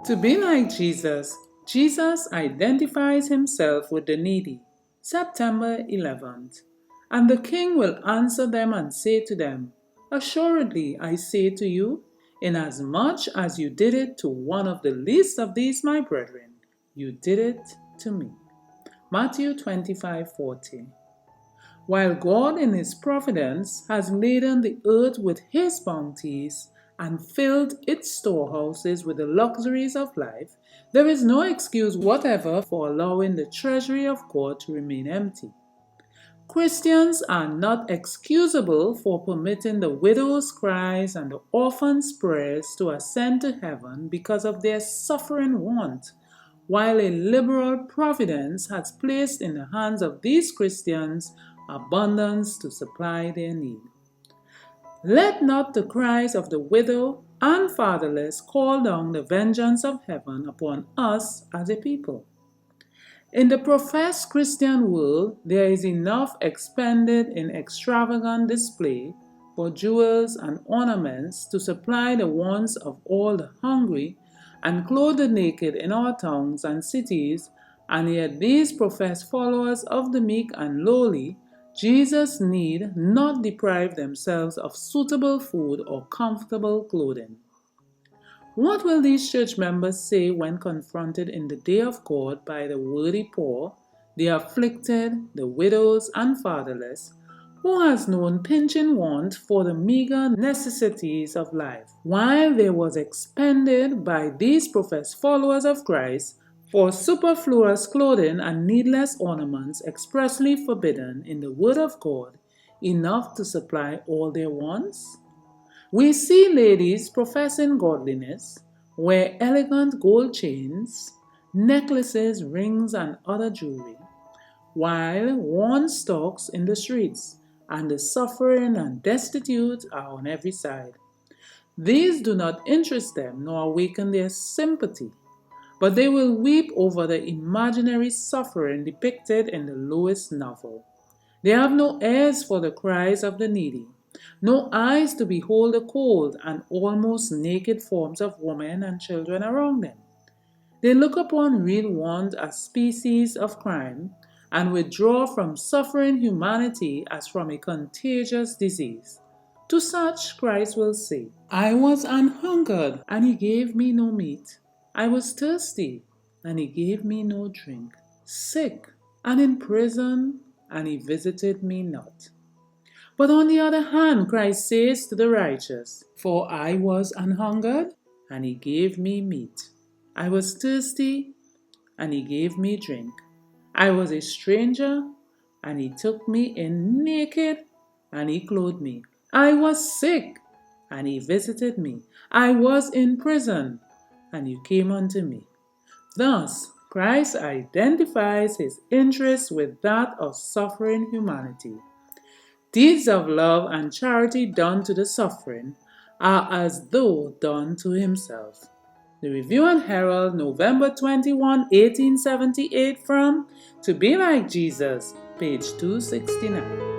To be like Jesus, Jesus identifies himself with the needy. September 11th. And the king will answer them and say to them, Assuredly, I say to you, inasmuch as you did it to one of the least of these my brethren, you did it to me. Matthew 25:40. While God in his providence has laden the earth with his bounties and filled its storehouses with the luxuries of life, there is no excuse whatever for allowing the treasury of God to remain empty. Christians are not excusable for permitting the widow's cries and the orphan's prayers to ascend to heaven because of their suffering want, while a liberal providence has placed in the hands of these Christians abundance to supply their need. Let not the cries of the widow and fatherless call down the vengeance of heaven upon us as a people. In the professed Christian world, there is enough expended in extravagant display for jewels and ornaments to supply the wants of all the hungry and clothe the naked in our towns and cities, and yet these professed followers of the meek and lowly, Jesus need not deprive themselves of suitable food or comfortable clothing. What will these church members say when confronted in the day of God by the worthy poor, the afflicted, the widows and fatherless, who has known pinching want for the meager necessities of life, while there was expended by these professed followers of Christ for superfluous clothing and needless ornaments expressly forbidden in the Word of God, enough to supply all their wants? We see ladies professing godliness, wear elegant gold chains, necklaces, rings, and other jewelry, while one stalks in the streets, and the suffering and destitute are on every side. These do not interest them nor awaken their sympathy, but they will weep over the imaginary suffering depicted in the lowest novel. They have no ears for the cries of the needy, no eyes to behold the cold and almost naked forms of women and children around them. They look upon real want as species of crime and withdraw from suffering humanity as from a contagious disease. To such Christ will say, I was an hungered, and he gave me no meat. I was thirsty, and he gave me no drink. Sick, and in prison, and he visited me not. But on the other hand, Christ says to the righteous, For I was an hungered, and he gave me meat. I was thirsty, and he gave me drink. I was a stranger, and he took me in naked, and he clothed me. I was sick, and he visited me. I was in prison, and you came unto me. Thus, Christ identifies his interest with that of suffering humanity. Deeds of love and charity done to the suffering are as though done to himself. The Review and Herald, November 21, 1878, from To Be Like Jesus, page 269.